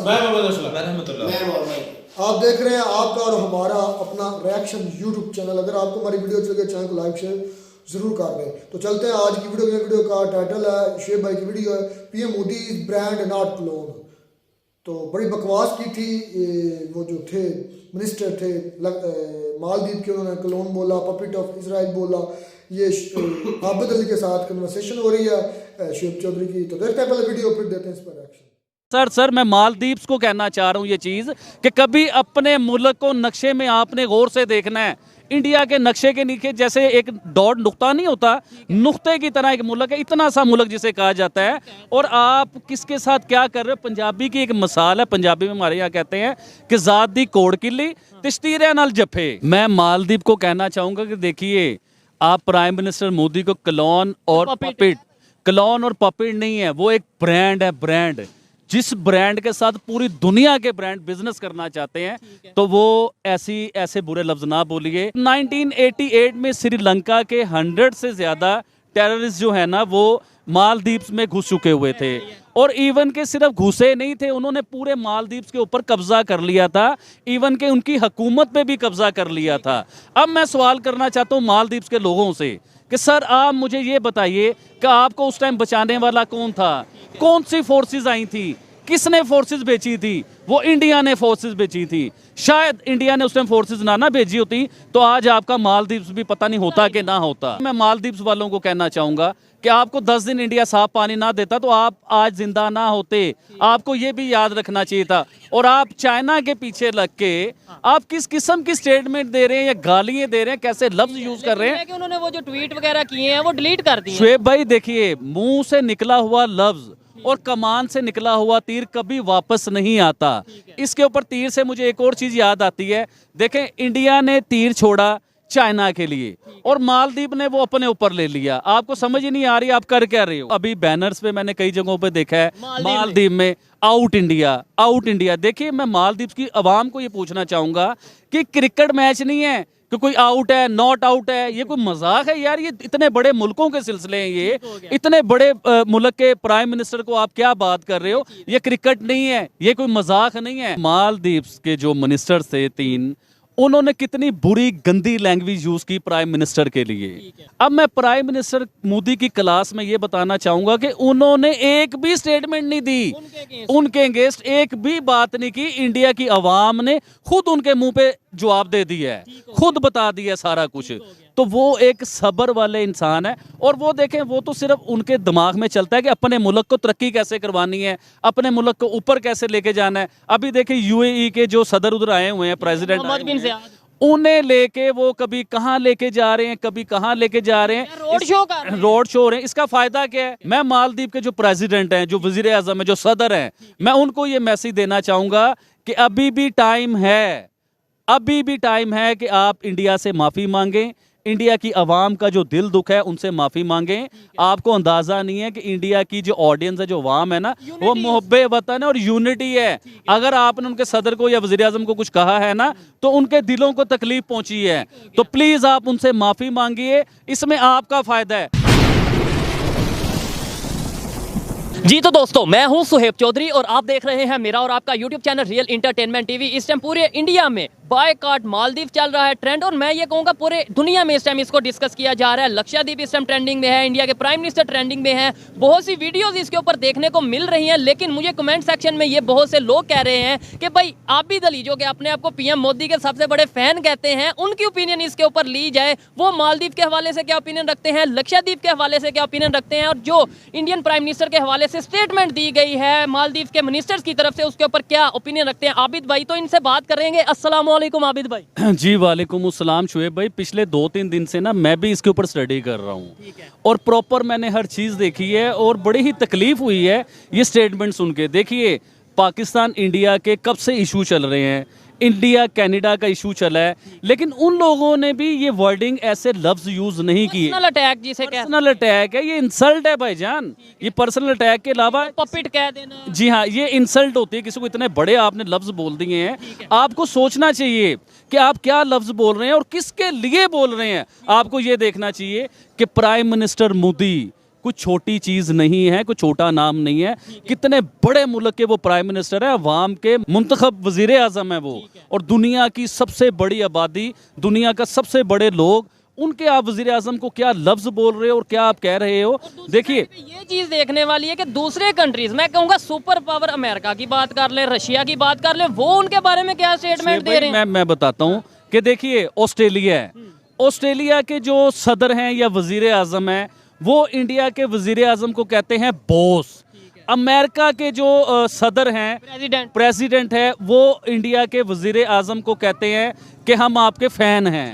आप देख रहे हैं आपका और हमारा अपना रिएक्शन यूट्यूब चैनल। अगर आपको हमारी वीडियो अच्छी लगे चैनल को लाइक शेयर जरूर कर दें। तो चलते हैं आज की वीडियो का टाइटल है, शुएब भाई की वीडियो है, PM Modi is brand not clone. तो बड़ी बकवास की थी, वो जो थे मिनिस्टर थे मालदीव के, उन्होंने क्लोन बोला, पपिट ऑफ इजराइल बोला। ये आबिद अली के साथ कन्वर्सेशन हो रही है शुएब चौधरी की। तो देखते हैं पहले वीडियो, फिर देते हैं इस पर रिएक्शन। सर मैं मालदीव्स को कहना चाह रहा हूँ ये चीज़ कि कभी अपने मुल्क को नक्शे में आपने गौर से देखना है। इंडिया के नक्शे के नीचे जैसे एक डॉट नुक्ता नहीं होता, नुक्ते की तरह एक मुल्क है, इतना सा मुल्क जिसे कहा जाता है। और आप किसके साथ क्या कर रहे हो? पंजाबी की एक मिसाल है, पंजाबी में हमारे यहाँ कहते हैं कि ज़ात दी कोड़ किली तिश्तीरे नाल जफे। मैं मालदीव को कहना चाहूँगा कि देखिए, आप प्राइम मिनिस्टर मोदी को क्लोन और पपिट, क्लोन और पपिट नहीं है, वो एक ब्रांड है। ब्रांड, जिस ब्रांड के साथ पूरी दुनिया के ब्रांड बिजनेस करना चाहते हैं, तो वो ऐसे बुरे लफ्ज ना बोलिए। 1988 में श्रीलंका के 100 से ज्यादा टेररिस्ट जो है ना, वो मालदीव्स में घुस चुके हुए थे। और इवन के सिर्फ घुसे नहीं थे, उन्होंने पूरे मालदीव्स के ऊपर कब्जा कर लिया था, इवन के उनकी हुकूमत पे भी कब्जा कर लिया था। अब मैं सवाल करना चाहता हूँ मालदीव्स के लोगों से कि सर आप मुझे ये बताइए कि आपको उस टाइम बचाने वाला कौन था? कौन सी फोर्सेस आई थी? किसने फोर्सेस बेची थी? वो इंडिया ने फोर्सेस बेची थी। शायद इंडिया ने उस टाइम फोर्सेस ना भेजी होती तो आज आपका मालदीव्स भी पता नहीं होता कि ना होता। मैं मालदीव्स वालों को कहना चाहूँगा कि आपको 10 दिन इंडिया साफ पानी ना देता तो आप आज जिंदा ना होते। आपको ये भी याद रखना चाहिए था। और आप चाइना के पीछे लग के आप किस किस्म की स्टेटमेंट दे रहे हैं या गालियां दे रहे हैं, कैसे लफ्ज यूज कर रहे हैं? कि उन्होंने वो जो ट्वीट वगैरह किए हैं वो डिलीट कर दिए। शुएब भाई देखिए, मुंह से निकला हुआ लफ्ज और कमान से निकला हुआ तीर कभी वापस नहीं आता। इसके ऊपर तीर से मुझे एक और चीज याद आती है। देखें, इंडिया ने तीर छोड़ा चाइना के लिए और मालदीव ने वो अपने ऊपर ले लिया। आपको समझ ही नहीं आ रही आप कर क्या रहे हो। अभी बैनर्स पे मैंने कई जगहों पे देखा है मालदीव में आउट इंडिया, आउट इंडिया। देखिए, मैं मालदीव की आवाम को ये पूछना चाहूंगा कि क्रिकेट मैच नहीं है कि कोई आउट है नॉट आउट है, ये कोई मजाक है यार? ये इतने बड़े मुल्कों के सिलसिले हैं, ये इतने बड़े मुल्क के प्राइम मिनिस्टर को आप क्या बात कर रहे हो? ये क्रिकेट नहीं है, ये कोई मजाक नहीं है। मालदीव्स के जो मिनिस्टर थे 3, उन्होंने कितनी बुरी गंदी लैंग्वेज यूज की प्राइम मिनिस्टर के लिए। अब मैं प्राइम मिनिस्टर मोदी की क्लास में ये बताना चाहूंगा कि उन्होंने एक भी स्टेटमेंट नहीं दी, उनके अगेंस्ट एक भी बात नहीं की। इंडिया की आवाम ने खुद उनके मुंह पे जवाब दे दिया है, खुद बता दिया सारा कुछ। तो वो एक सब्र वाले इंसान है। और वो देखें, वो तो सिर्फ उनके दिमाग में चलता है कि अपने मुल्क को तरक्की कैसे करवानी है, अपने मुल्क को ऊपर कैसे लेके जाना है। अभी देखें, यूएई के जो सदर उधर आए हुए हैं, प्रेसिडेंट, उन्हें लेके वो कभी कहाँ लेके जा रहे हैं, कभी कहाँ लेके जा रहे हैं, रोड शो हो रहे हैं। इसका फायदा क्या है? मैं मालदीव के जो प्रेसिडेंट हैं, जो वजीर आजम है, जो सदर हैं, मैं उनको ये मैसेज देना चाहूंगा कि अभी भी टाइम है, अभी भी टाइम है कि आप इंडिया से माफी मांगें। इंडिया की आवाम का जो दिल दुख है उनसे माफी मांगें। आपको अंदाजा नहीं है कि इंडिया की जो ऑडियंस है, जो आवाम है ना, वो मुहब्बे वतन है और यूनिटी है। अगर आपने उनके सदर को या वज़ीर आज़म को कुछ कहा है ना, तो उनके दिलों को तकलीफ पहुंची है। तो प्लीज आप उनसे माफी मांगिए, इसमें आपका फायदा है। जी तो दोस्तों, मैं हूं शुएब चौधरी और आप देख रहे हैं मेरा और आपका YouTube channel real entertainment TV. इस टाइम पूरे इंडिया में बायकॉट मालदीव चल रहा है ट्रेंड, और मैं ये कहूँगा पूरे दुनिया में इस टाइम इसको डिस्कस किया जा रहा है। लक्षद्वीप इस टाइम ट्रेंडिंग में है, इंडिया के प्राइम मिनिस्टर ट्रेंडिंग में है, बहुत सी वीडियोस इसके ऊपर देखने को मिल रही हैं। लेकिन मुझे कमेंट सेक्शन में ये बहुत से लोग कह रहे हैं कि भाई आबिद अली, जो कि अपने आप को पीएम मोदी के सबसे बड़े फैन कहते हैं, उनकी ओपिनियन इसके ऊपर ली जाए। वो मालदीव के हवाले से क्या ओपिनियन रखते हैं, लक्षद्वीप के हवाले से क्या ओपिनियन रखते हैं, और जो इंडियन प्राइम मिनिस्टर के हवाले से स्टेटमेंट दी गई है मालदीव के मिनिस्टर्स की तरफ से, उसके ऊपर क्या ओपिनियन रखते हैं आबिद भाई। तो इनसे बात करेंगे। अस्सलाम वालेकुम आबिद भाई। जी वालेकुम अस्सलाम शुएब भाई। पिछले 2-3 दिन से ना मैं भी इसके ऊपर स्टडी कर रहा हूँ और प्रॉपर मैंने हर चीज़ देखी है और बड़ी ही तकलीफ हुई है ये स्टेटमेंट सुन के। देखिए, पाकिस्तान इंडिया के कब से इशू चल रहे हैं, इंडिया कनाडा का इशू चला है, लेकिन उन लोगों ने भी ये वर्डिंग ऐसे लफ्ज यूज नहीं किए। पर्सनल अटैक जिसे पर्सनल अटैक है, ये इंसल्ट है भाईजान। ये पर्सनल अटैक के अलावा पपिट कह देना, जी हाँ, ये इंसल्ट होती है। किसी को इतने बड़े आपने लफ्ज बोल दिए हैं, आपको सोचना चाहिए कि आप क्या लफ्ज बोल रहे हैं और किसके लिए बोल रहे हैं। आपको ये देखना चाहिए कि प्राइम मिनिस्टर मोदी कुछ छोटी चीज़ नहीं है, कुछ छोटा नाम नहीं है। कितने बड़े मुल्क के वो प्राइम मिनिस्टर है, अवाम के मुंतखब वज़ीर आज़म है वो, और दुनिया की सबसे बड़ी आबादी, दुनिया का सबसे बड़े लोग, उनके आप वज़ीर आज़म को क्या लफ्ज़ बोल रहे हो और क्या आप कह रहे हो। देखिए ये चीज देखने वाली है कि दूसरे कंट्रीज, मैं कहूंगा सुपर पावर अमेरिका की बात कर ले, रशिया की बात कर ले, वो उनके बारे में क्या स्टेटमेंट दे रहे हैं। मैं बताता हूँ कि देखिए ऑस्ट्रेलिया है, ऑस्ट्रेलिया के जो सदर हैं या वज़ीर आज़म हैं, वो इंडिया के वज़ीर आज़म को कहते हैं बॉस। अमेरिका के जो सदर हैं, प्रेसिडेंट है, वो इंडिया के वज़ीर आज़म को कहते हैं कि हम आपके फ़ैन हैं।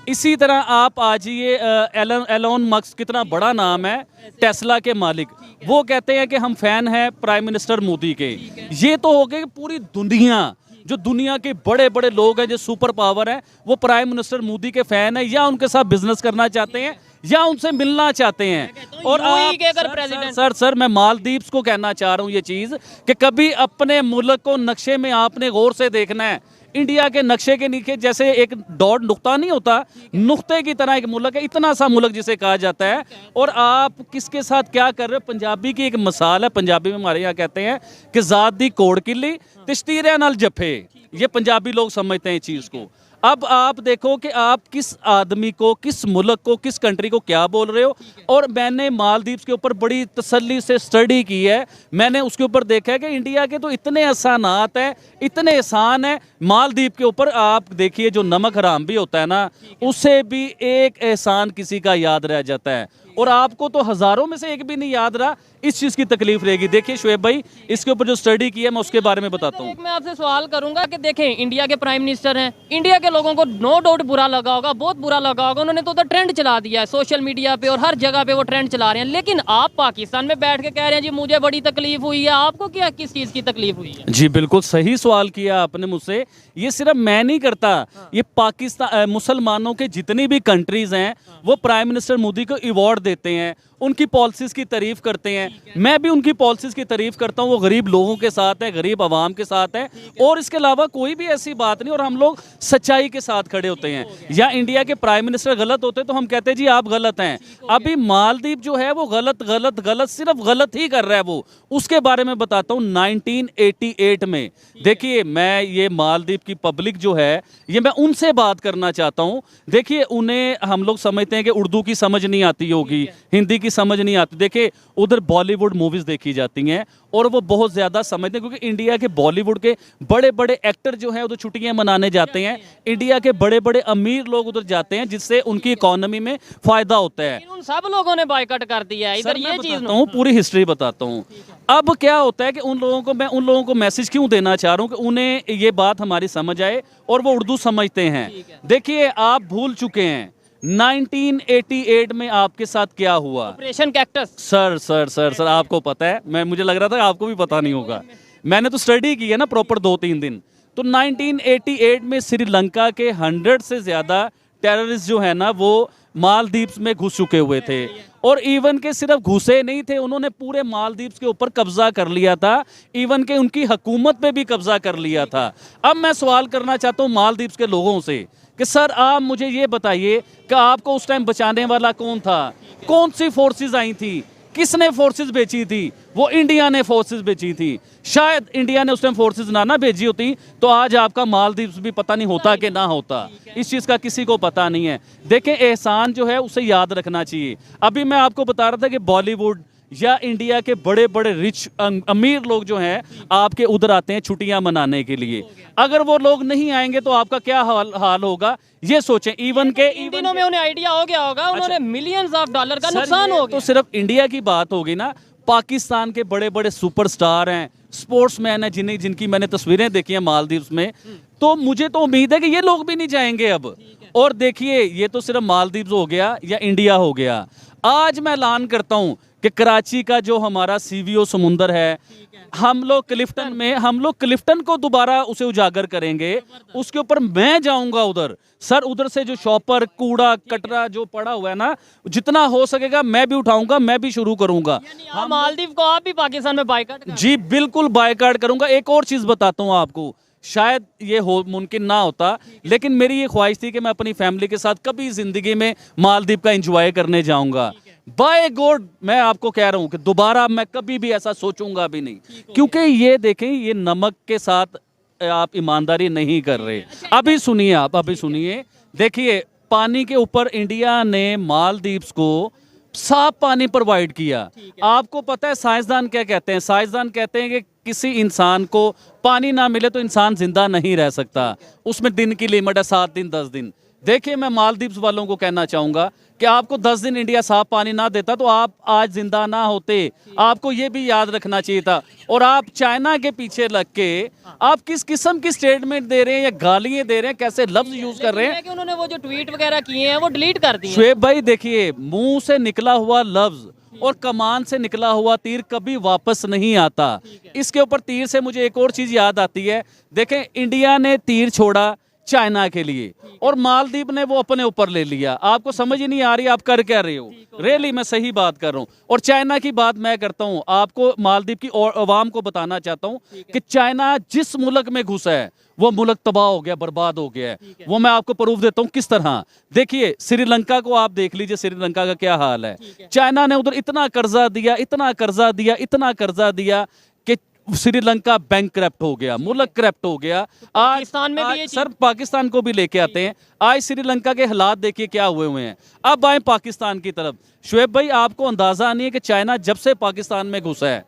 इसी तरह आप आज ये एलोन मस्क, कितना बड़ा नाम है, टेस्ला के मालिक, वो कहते हैं कि हम फ़ैन हैं प्राइम मिनिस्टर मोदी के। ये तो हो गए पूरी दुनिया, जो दुनिया के बड़े बड़े लोग हैं, जो सुपर पावर हैं, वो प्राइम मिनिस्टर मोदी के फ़ैन हैं, या उनके साथ बिजनेस करना चाहते हैं, या उनसे मिलना चाहते हैं। और आप सर मैं मालदीव्स को कहना चाह रहा हूँ ये चीज़ कि कभी अपने मुल्क को नक्शे में आपने गौर से देखना है। इंडिया के नक्शे के नीचे जैसे एक डॉट नुक्ता नहीं होता, नुक्ते की तरह एक मुल्क है, इतना सा मुल्क जिसे कहा जाता है। और आप किसके साथ क्या कर रहे हो। पंजाबी की एक मिसाल है, पंजाबी में हमारे यहाँ कहते हैं कि ज़ात दी कोड़ किली तिश्तीरे नाल जफे, ये पंजाबी लोग समझते हैं इस चीज़ को। अब आप देखो कि आप किस आदमी को, किस मुल्क को, किस कंट्री को क्या बोल रहे हो। और मैंने मालदीव्स के ऊपर बड़ी तसल्ली से स्टडी की है, मैंने उसके ऊपर देखा है कि इंडिया के तो इतने एहसानात हैं, इतने एहसान हैं मालदीव के ऊपर। आप देखिए जो नमक हराम भी होता है ना, उससे भी एक एहसान किसी का याद रह जाता है, और आपको तो हज़ारों में से एक भी नहीं याद रहा, इस चीज़ की तकलीफ रहेगी। देखिए शुएब भाई, इसके ऊपर जो स्टडी की है मैं उसके बारे में बताता हूँ। मैं आपसे सवाल करूंगा कि देखें, इंडिया के प्राइम मिनिस्टर हैं, इंडिया के लोगों को नो डाउट बुरा लगा होगा, बहुत बुरा लगा होगा, उन्होंने तो ट्रेंड चला दिया है सोशल मीडिया पे और हर जगह पे वो ट्रेंड चला रहे हैं। लेकिन आप पाकिस्तान में बैठ के कह रहे हैं जी मुझे बड़ी तकलीफ हुई है, आपको क्या, किस चीज़ की तकलीफ हुई है? जी बिल्कुल सही सवाल किया आपने मुझसे। ये सिर्फ मैं नहीं करता, ये पाकिस्तान मुसलमानों के जितनी भी कंट्रीज हैं, वो प्राइम मिनिस्टर मोदी को अवार्ड देते हैं, उनकी पॉलिसीज की तारीफ करते हैं। मैं भी उनकी पॉलिसीज की तारीफ करता हूँ, वो गरीब लोगों के साथ है, गरीब आवाम के साथ है, और इसके अलावा कोई भी ऐसी बात नहीं। और हम लोग सच्चाई के साथ खड़े होते हैं। या इंडिया के प्राइम मिनिस्टर गलत होते तो हम कहते हैं जी आप गलत हैं। अभी मालदीव जो है वो गलत गलत गलत सिर्फ गलत ही कर रहा है वो। उसके बारे में बताता हूँ। 1988 में देखिए, मैं ये मालदीव की पब्लिक जो है, ये मैं उनसे बात करना चाहता हूँ। देखिए उन्हें हम लोग समझते हैं कि उर्दू की समझ नहीं आती होगी, हिंदी की समझ नहीं आती। देखिए उधर बॉलीवुड मूवीज देखी जाती हैं और वो बहुत ज़्यादा समझते हैं, क्योंकि इंडिया के बॉलीवुड के बड़े बड़े एक्टर जो हैं उधर छुट्टियां मनाने जाते हैं। इंडिया के बड़े बड़े अमीर लोग उधर जाते हैं, जिससे उनकी इकोनॉमी में फ़ायदा होता है। उन सब लोगों ने बायकॉट कर दिया है इधर। ये चीज़ हूँ, पूरी हिस्ट्री बताता हूँ। अब क्या होता है कि मैं उन लोगों को मैसेज क्यों देना चाह रहा हूँ कि उन्हें ये बात हमारी समझ आए और वो उर्दू समझते हैं। देखिए आप भूल चुके हैं 1988 में आपके साथ क्या हुआ। Operation cactus. सर आपको पता है, मुझे लग रहा था आपको भी पता नहीं होगा। मैंने तो स्टडी की है ना प्रॉपर 2-3 दिन। तो 1988 में श्रीलंका के 100 से ज़्यादा टेररिस्ट जो है ना, वो मालदीव्स में घुस चुके हुए थे। और इवन के सिर्फ घुसे नहीं थे, उन्होंने पूरे मालदीव्स के ऊपर कब्जा कर लिया था। इवन के उनकी हुकूमत पे भी कब्जा कर लिया था। अब मैं सवाल करना चाहता हूँ मालदीव्स के लोगों से कि सर आप मुझे ये बताइए कि आपको उस टाइम बचाने वाला कौन था? कौन सी फोर्सेस आई थी? किसने फोर्सेस बेची थी? वो इंडिया ने फोर्सेस बेची थी। शायद इंडिया ने उस टाइम फोर्सेस ना भेजी होती तो आज आपका मालदीव्स भी पता नहीं होता कि ना होता। इस चीज़ का किसी को पता नहीं है। देखें एहसान जो है उसे याद रखना चाहिए। अभी मैं आपको बता रहा था कि बॉलीवुड या इंडिया के बड़े बड़े रिच अमीर लोग जो हैं आपके उधर आते हैं छुट्टियां मनाने के लिए। अगर वो लोग नहीं आएंगे तो आपका क्या हाल होगा, ये सोचें। इन दिनों में उन्हें आइडिया हो गया होगा, उन्होंने मिलियंस ऑफ डॉलर का नुकसान हो गया। तो सिर्फ इंडिया की बात होगी ना, पाकिस्तान के बड़े बड़े सुपरस्टार हैं, स्पोर्ट्समैन हैं, जिनकी मैंने तस्वीरें देखी हैं मालदीव्स में, तो मुझे तो उम्मीद है कि ये लोग भी नहीं जाएंगे अब। और देखिए ये तो सिर्फ मालदीव्स हो गया या इंडिया हो गया। आज मैं ऐलान करता हूँ कि कराची का जो हमारा सीवीओ समुंदर है, हम लोग क्लिफ्टन को दोबारा उसे उजागर करेंगे। उसके ऊपर मैं जाऊंगा उधर। सर उधर से जो शॉपर कूड़ा कटरा जो पड़ा हुआ है ना, जितना हो सकेगा मैं भी उठाऊंगा, मैं भी शुरू करूंगा। हम मालदीव को आप भी पाकिस्तान में बायकॉट? जी बिल्कुल बायकॉट करूंगा। एक और चीज बताता हूँ आपको, शायद ये मुमकिन ना होता, लेकिन मेरी ये ख्वाहिश थी कि मैं अपनी फैमिली के साथ कभी जिंदगी में मालदीव का एंजॉय करने जाऊंगा। बाय गॉड मैं आपको कह रहा हूं कि दोबारा मैं कभी भी ऐसा सोचूंगा भी नहीं, क्योंकि ये देखें, ये नमक के साथ आप ईमानदारी नहीं कर रहे। अभी सुनिए, आप अभी सुनिए, देखिए पानी के ऊपर इंडिया ने मालदीव्स को साफ पानी प्रोवाइड किया। आपको पता है साइंसदान क्या कहते हैं? साइंसदान कहते हैं कि किसी इंसान को पानी ना मिले तो इंसान जिंदा नहीं रह सकता, उसमें दिन की लिमिट है 7 दिन 10 दिन। देखिए मैं मालदीव्स वालों को कहना चाहूंगा कि आपको 10 दिन इंडिया साफ पानी ना देता तो आप आज जिंदा ना होते, आपको ये भी याद रखना चाहिए था। और आप चाइना के पीछे लग के आप किस किस्म की स्टेटमेंट दे रहे हैं या गालियां दे रहे हैं, कैसे लफ्ज यूज कर रहे हैं। कि उन्होंने वो जो ट्वीट वगैरह किए हैं वो डिलीट कर दिए। शुएब भाई देखिए, मुंह से निकला हुआ लफ्ज और कमान से निकला हुआ तीर कभी वापस नहीं आता। इसके ऊपर तीर से मुझे एक और चीज याद आती है। देखें, इंडिया ने तीर छोड़ा चाइना के लिए और मालदीव ने वो अपने ऊपर ले लिया। आपको समझ ही नहीं आ रही आप कर क्या रहे हो। रियली मैं सही बात कर रहा हूँ। और चाइना की बात मैं करता हूँ, आपको मालदीव की और अवाम को बताना चाहता हूँ कि चाइना जिस मुल्क में घुसा है वो मुल्क तबाह हो गया, बर्बाद हो गया है। वो मैं आपको प्रूफ देता हूँ किस तरह। देखिए श्रीलंका को आप देख लीजिए, श्रीलंका का क्या हाल है। चाइना ने उधर इतना कर्जा दिया, इतना कर्जा दिया, इतना कर्जा दिया कि श्रीलंका बैंकक्रप्ट हो गया, मुल्क क्रप्ट हो गया। पाकिस्तान में भी ये सर पाकिस्तान को भी लेके आते हैं। आज श्रीलंका के हालात देखिए क्या हुए हैं। अब आए पाकिस्तान की तरफ। शुएब भाई आपको अंदाजा नहीं है कि चाइना जब से पाकिस्तान में घुसा है,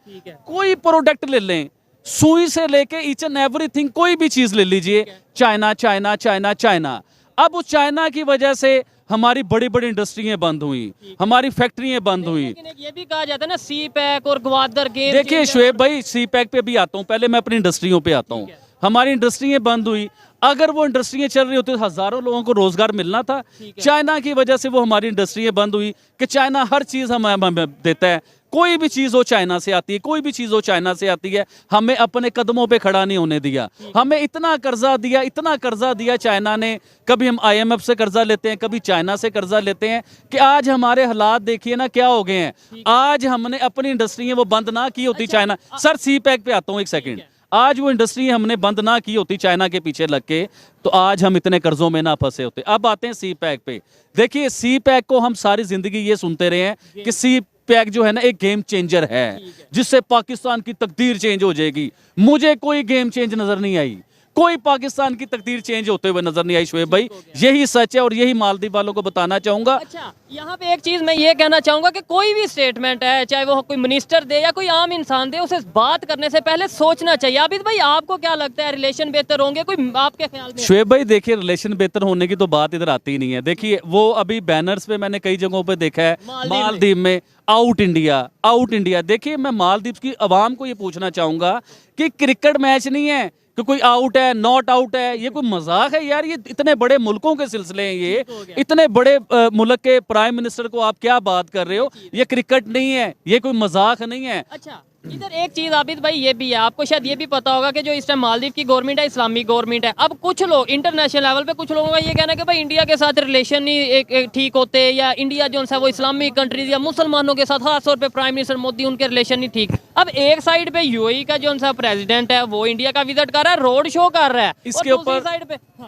कोई प्रोडक्ट ले लें, सुई से लेके ईच एंड एवरीथिंग, कोई भी चीज ले लीजिए, चाइना चाइना चाइना चाइना। अब उस चाइना की वजह से हमारी बड़ी बड़ी इंडस्ट्रियां बंद हुई, हमारी फैक्ट्रियां बंद हुई। ये भी कहा जाता है ना सी पैक और ग्वादर गेम। देखिए शुएब भाई, सी पैक पे भी आता हूं, पहले मैं अपनी इंडस्ट्रियों पे आता हूं। हमारी इंडस्ट्रियां बंद हुई, अगर वो इंडस्ट्रियां चल रही होती तो हजारों लोगों को रोजगार मिलना था। चाइना की वजह से वो हमारी इंडस्ट्रियां बंद हुई कि चाइना हर चीज हमें देता है, कोई भी चीज हो चाइना से आती है, कोई भी चीज हो चाइना से आती है। हमें अपने कदमों पे खड़ा नहीं होने दिया। हमें इतना कर्जा दिया, इतना कर्जा दिया चाइना ने। कभी हम IMF से कर्जा लेते हैं, कभी चाइना से कर्जा लेते हैं, कि आज हमारे हालात देखिए ना क्या हो गए हैं। आज हमने अपनी इंडस्ट्रियां वो बंद ना की होती चाइना। सर सी पैक पे आता हूँ एक सेकेंड। आज वो इंडस्ट्री हमने बंद ना की होती चाइना के पीछे लग के, तो आज हम इतने कर्जों में ना फंसे होते। अब आते हैं सी पैक पे। देखिए सी पैक को हम सारी जिंदगी ये सुनते रहे हैं कि सी पैक जो है ना एक गेम चेंजर है, जिससे पाकिस्तान की तकदीर चेंज हो जाएगी। मुझे कोई गेम चेंज नजर नहीं आई, कोई पाकिस्तान की तकदीर चेंज होते हुए नजर नहीं आई शुएब भाई। यही सच है और यही मालदीव वालों को बताना चाहूंगा। अच्छा, यहाँ पे एक चीज मैं ये कहना चाहूंगा कि कोई भी स्टेटमेंट है, चाहे वो कोई मिनिस्टर दे या कोई आम इंसान दे, उसे बात करने से पहले सोचना चाहिए। आबिद भाई आपको क्या लगता है, रिलेशन बेहतर होंगे कोई आपके ख्याल में? शुएब भाई देखिए, रिलेशन बेहतर होने की तो बात इधर आती ही नहीं है। देखिए वो अभी बैनर्स पे मैंने कई जगहों पे देखा है, मालदीव में आउट इंडिया, आउट इंडिया। देखिए मैं मालदीव की आवाम को ये पूछना चाहूंगा कि क्रिकेट मैच नहीं है कि कोई आउट है, नॉट आउट है। ये कोई मजाक है यार? ये इतने बड़े मुल्कों के सिलसिले हैं, ये इतने बड़े मुल्क के प्राइम मिनिस्टर को आप क्या बात कर रहे हो? ये क्रिकेट नहीं है, ये कोई मजाक नहीं है। अच्छा, इधर एक चीज आबिद भाई ये भी है, आपको शायद ये भी पता होगा कि जो इस टाइम मालदीव की गवर्नमेंट है इस्लामिक गवर्नमेंट है। अब कुछ लोग इंटरनेशनल लेवल पे, कुछ लोगों का ये कहना है कि भाई इंडिया के साथ रिलेशन नहीं ठीक होते, या इंडिया जो है वो इस्लामिक कंट्रीज या मुसलमानों के साथ, खासतौर पे प्राइम मिनिस्टर मोदी, उनके रिलेशन नहीं ठीक। अब एक साइड पे UAE का जो सा प्रेसिडेंट है वो इंडिया का विजिट कर रहा है, रोड शो कर रहा है।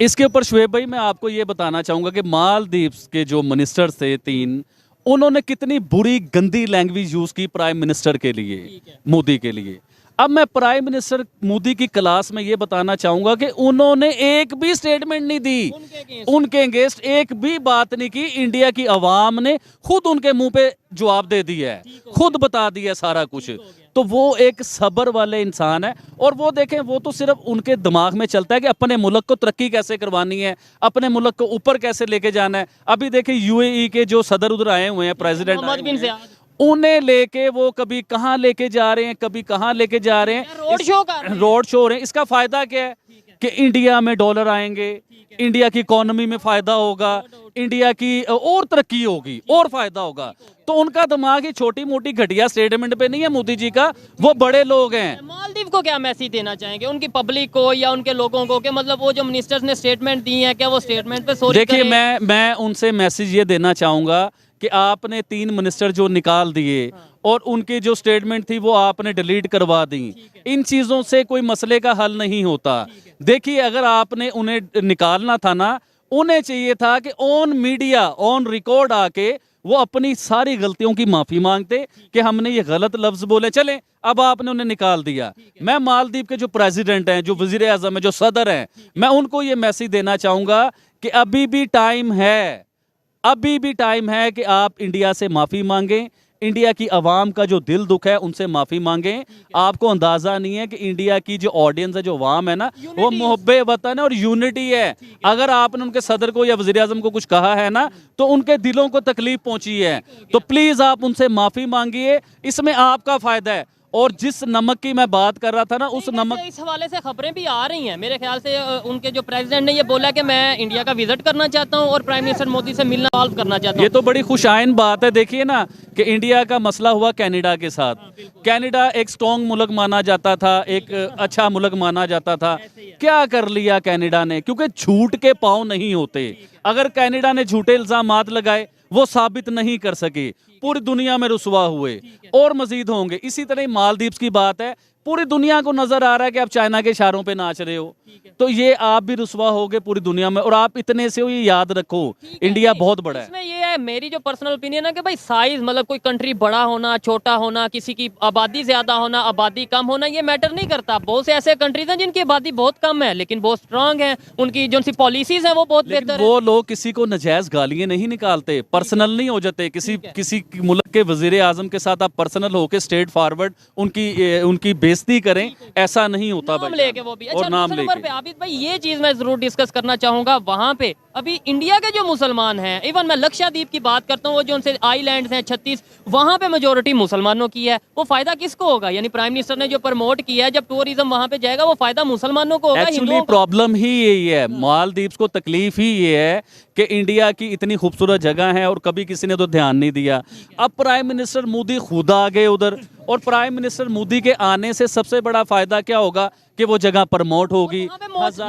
इसके ऊपर शुएब भाई मैं आपको ये बताना चाहूंगा कि मालदीव के जो मिनिस्टर थे 3, उन्होंने कितनी बुरी गंदी लैंग्वेज यूज की प्राइम मिनिस्टर के लिए, मोदी के लिए। अब मैं प्राइम मिनिस्टर मोदी की क्लास में ये बताना चाहूंगा कि उन्होंने एक भी स्टेटमेंट नहीं दी, उनके अगेंस्ट एक भी बात नहीं की। इंडिया की आवाम ने खुद उनके मुंह पे जवाब दे दिया है, खुद बता दिया सारा कुछ। तो वो एक सब्र वाले इंसान है। और वो देखें, वो तो सिर्फ उनके दिमाग में चलता है कि अपने मुल्क को तरक्की कैसे करवानी है, अपने मुल्क को ऊपर कैसे लेके जाना है। अभी देखें UAE के जो सदर उधर आए हुए हैं, प्रेसिडेंट, उन्हें लेके वो कभी कहाँ लेके जा रहे हैं, कभी कहाँ लेके जा रहे हैं, रोड शो हो रहे हैं। इसका फायदा क्या है कि इंडिया में डॉलर आएंगे, इंडिया की इकोनॉमी में फायदा होगा, इंडिया की और तरक्की होगी और फायदा होगा। तो उनका दिमाग ही छोटी मोटी घटिया स्टेटमेंट पे नहीं है मोदी जी का, वो बड़े लोग हैं। मालदीव को क्या मैसेज देना चाहेंगे, उनकी पब्लिक को या उनके लोगों को, कि मतलब वो जो मिनिस्टर्स ने स्टेटमेंट दी है, क्या वो स्टेटमेंट पे सॉरी देखिए मैं उनसे मैसेज ये देना चाहूंगा कि आपने 3 मिनिस्टर जो निकाल दिए और उनकी जो स्टेटमेंट थी वो आपने डिलीट करवा दी। इन चीज़ों से कोई मसले का हल नहीं होता। देखिए अगर आपने उन्हें निकालना था ना, उन्हें चाहिए था कि ऑन मीडिया, ऑन रिकॉर्ड आके वो अपनी सारी गलतियों की माफ़ी मांगते कि हमने ये गलत लफ्ज़ बोले, चले अब आपने उन्हें निकाल दिया। मैं मालदीव के जो प्रेसिडेंट हैं, जो वज़ीर आज़म हैं, जो सदर हैं, मैं उनको ये मैसेज देना चाहूँगा कि अभी भी टाइम है, अभी भी टाइम है कि आप इंडिया से माफ़ी मांगें। इंडिया की आवाम का जो दिल दुख है उनसे माफ़ी मांगें। आपको अंदाज़ा नहीं है कि इंडिया की जो ऑडियंस है, जो आवाम है ना, वो मुहब्बे वतन है और यूनिटी है। अगर आपने उनके सदर को या वज़ीर आज़म को कुछ कहा है ना, तो उनके दिलों को तकलीफ पहुंची है। तो प्लीज़ आप उनसे माफ़ी मांगिए, इसमें आपका फ़ायदा है। और जिस नमक की मैं बात कर रहा था ना, उस नमक, इस हवाले से खबरें भी आ रही हैं मेरे ख्याल से, उनके जो प्रेसिडेंट ने ये बोला कि मैं इंडिया का विजिट करना चाहता हूं और प्राइम मिनिस्टर मोदी से मिलना सॉल्व करना चाहता हूं। ये तो बड़ी खुशाइन बात है। देखिए ना कि इंडिया का मसला हुआ कनाडा के साथ। कनाडा एक स्ट्रॉन्ग मुल्क माना जाता था, एक अच्छा मुल्क माना जाता था। क्या कर लिया कनाडा ने? क्योंकि झूठ के पाँव नहीं होते। अगर कनाडा ने झूठे इल्जामात लगाए, वो साबित नहीं कर सके, पूरी दुनिया में रुसवा हुए और मजीद होंगे। इसी तरह मालदीव्स की बात है, पूरी दुनिया को नजर आ रहा है कि आप चाइना के इशारों पे नाच रहे हो, तो ये आप भी रुसवा होगे पूरी दुनिया में। और आप इतने से हो, ये याद रखो, इंडिया बहुत बड़ा है। इसमें ये है, मेरी जो पर्सनल ओपिनियन है कि भाई साइज, मतलब कोई कंट्री बड़ा होना, छोटा होना, किसी की आबादी ज्यादा होना, आबादी कम होना, ये मैटर नहीं करता। बहुत से ऐसे कंट्रीज हैं जिनकी आबादी बहुत कम है लेकिन बहुत स्ट्रांग है, उनकी जो सी पॉलिसीज हैं वो बहुत बेहतर है। वो लोग किसी को नजायज गालियां नहीं निकालते, पर्सनल नहीं हो जाते। किसी मुल्क के वजीर आजम के साथ आप पर्सनल होके स्ट्रेट फॉरवर्ड उनकी बेइज्जती करें, ऐसा नहीं होता नाम भाई। लेके वो भी। अच्छा, और नाम दूसरे नंबर लेके पे आबिद भाई ये चीज मैं जरूर डिस्कस करना चाहूंगा, वहां पे अभी इंडिया के जो मुसलमान हैं, इवन मैं लक्षद्वीप की बात करता हूँ, वो जो उनसे आइलैंड्स हैं 36, वहां पे मेजोरिटी मुसलमानों की है। वो फायदा किसको होगा? यानी प्राइम मिनिस्टर ने जो प्रमोट किया है, जब टूरिज्म वहां पे जाएगा, वो फायदा मुसलमानों को होगा, एक्चुअली हिंदुओं को। प्रॉब्लम ही यही है। मालदीव्स को तकलीफ ही ये है कि इंडिया की इतनी खूबसूरत जगह है और कभी किसी ने तो ध्यान नहीं दिया। अब प्राइम मिनिस्टर मोदी खुद आ गए उधर, और प्राइम मिनिस्टर मोदी के आने से सबसे बड़ा फायदा क्या होगा कि वो जगह प्रमोट होगी।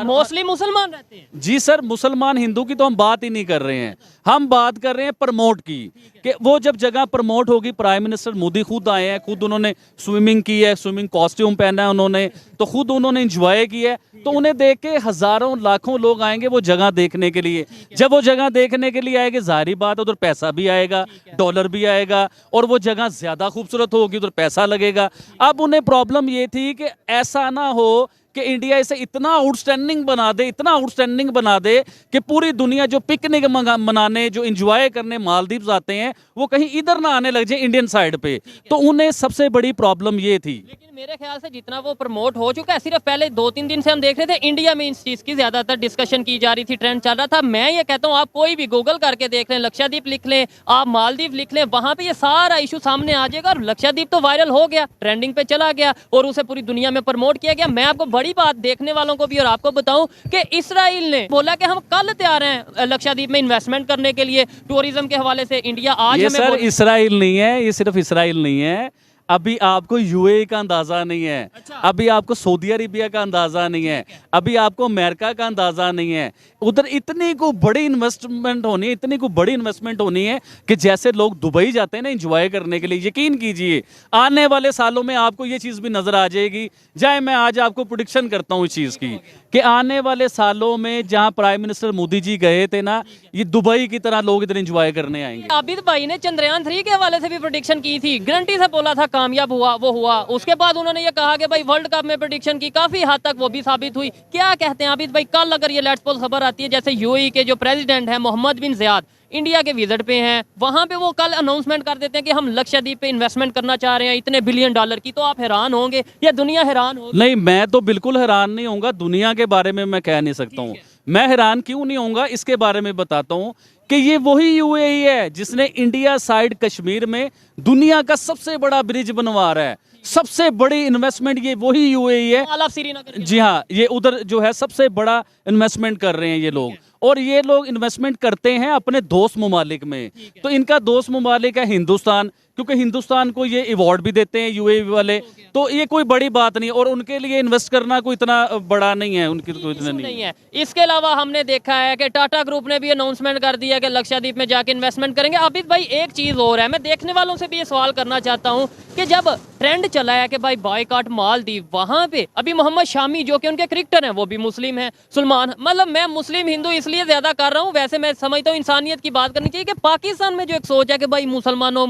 मोस्टली मुसलमान रहते हैं। जी सर, मुसलमान हिंदू की तो हम बात ही नहीं कर रहे हैं, हम बात कर रहे हैं प्रमोट की। कि वो जब जगह प्रमोट होगी, प्राइम मिनिस्टर मोदी खुद आए हैं, खुद उन्होंने स्विमिंग की है, स्विमिंग कॉस्ट्यूम पहना है उन्होंने, तो खुद उन्होंने एंजॉय किया है। तो उन्हें देख के हजारों लाखों लोग आएंगे वो जगह देखने के लिए। जब वो जगह देखने के लिए आएंगे, जाहिर बात है उधर पैसा भी आएगा, डॉलर भी आएगा, और वो जगह ज्यादा खूबसूरत होगी, उधर पैसा लगेगा। अब उन्हें प्रॉब्लम ये थी कि ऐसा ना हो कि इंडिया इसे इतना आउटस्टैंडिंग बना दे, इतना आउटस्टैंडिंग बना दे कि पूरी दुनिया जो पिकनिक मनाने, जो एंजॉय करने मालदीव्स आते हैं, वो कहीं इधर ना आने लग जाए इंडियन साइड पे। तो उन्हें सबसे बड़ी प्रॉब्लम ये थी। लेकिन मेरे ख्याल से जितना वो प्रमोट हो चुका है, सिर्फ पहले 2-3 दिन से हम देख रहे थे इंडिया में इस चीज की ज्यादातर डिस्कशन की जा रही थी, ट्रेंड चल रहा था। मैं ये कहता हूँ, आप कोई भी गूगल करके देख लें, लक्षद्वीप लिख लें, आप मालदीव लिख लें, वहां पे ये सारा इशू सामने आ जाएगा। और लक्षद्वीप तो वायरल हो गया, ट्रेंडिंग पे चला गया और उसे पूरी दुनिया में प्रमोट किया गया। मैं आपको बड़ी बात देखने वालों को भी और आपको बताऊं कि इसराइल ने बोला कि हम कल तैयार हैं लक्षद्वीप में इन्वेस्टमेंट करने के लिए टूरिज्म के हवाले से। इंडिया आज ये सर इसराइल नहीं है, ये सिर्फ इसराइल नहीं है। अभी आपको यूएई का अंदाजा नहीं है, अभी आपको सऊदी अरेबिया का अंदाजा नहीं है, अभी आपको अमेरिका का अंदाजा नहीं है। उधर इतनी को बड़ी इन्वेस्टमेंट होनी है, इतनी को बड़ी इन्वेस्टमेंट होनी है कि जैसे लोग दुबई जाते हैं ना एंजॉय करने के लिए, यकीन कीजिए आने वाले सालों में आपको ये चीज़ भी नजर आ जाएगी। जाए मैं आज आपको प्रेडिक्शन करता हूँ इस चीज़ की कि आने वाले सालों में जहाँ प्राइम मिनिस्टर मोदी जी गए थे ना, ये दुबई की तरह लोग इधर एंजॉय करने आएंगे। आबिद भाई ने चंद्रयान 3 के हवाले से भी प्रेडिक्शन की थी, गारंटी से बोला था कामयाब हुआ, वो हुआ। उसके बाद उन्होंने ये कहा कि भाई वर्ल्ड कप में प्रेडिक्शन की, काफी हद तक वो भी साबित हुई। क्या कहते हैं आबिद भाई, कल अगर ये लेट्स पोल खबर आती है, जैसे यूएई के जो प्रेसिडेंट हैं मोहम्मद बिन ज़ियाद इंडिया के विजिट पे हैं, वहां पे वो कल अनाउंसमेंट कर देते हैं कि हम लक्षद्वीप पे इन्वेस्टमेंट करना चाह रहे हैं इतने बिलियन डॉलर की, तो आप हैरान होंगे या दुनिया हैरान होगी? नहीं, मैं तो बिल्कुल हैरान नहीं होऊंगा। दुनिया के बारे में मैं कह नहीं सकता हूँ। मैं हैरान क्यों नहीं होऊंगा, इसके बारे में बताता हूँ कि ये वही यूएई है जिसने इंडिया साइड कश्मीर में दुनिया का सबसे बड़ा ब्रिज बनवा रहा है। सबसे बड़ी इन्वेस्टमेंट ये वही यूएई है। श्रीनगर, जी हाँ, ये उधर जो है सबसे बड़ा इन्वेस्टमेंट कर रहे हैं ये लोग। और ये लोग इन्वेस्टमेंट करते हैं अपने दोस्त ममालिक में। तो इनका दोस्त ममालिक है हिंदुस्तान, क्योंकि हिंदुस्तान को ये अवार्ड भी देते हैं यूएई वाले, तो ये कोई बड़ी बात नहीं। और उनके लिए इन्वेस्ट करना कोई इतना बड़ा नहीं है, उनकी तो इतना नहीं है। इसके अलावा हमने देखा है कि टाटा ग्रुप ने भी अनाउंसमेंट कर दिया कि लक्षद्वीप में जाके इन्वेस्टमेंट करेंगे। आबिद भाई एक चीज और है, मैं देखने वालों से भी ये सवाल करना चाहता हूँ कि जब ट्रेंड चला है कि भाई बायकॉट मालदीव, वहां पे अभी मोहम्मद शामी जो कि उनके क्रिकेटर हैं वो भी मुस्लिम हैं, सलमान, मतलब मैं मुस्लिम हिंदू इसलिए ज्यादा कर रहा हूँ, वैसे मैं समझता हूँ इंसानियत की बात करनी चाहिए कि पाकिस्तान में जो एक सोच है कि भाई मुसलमानों,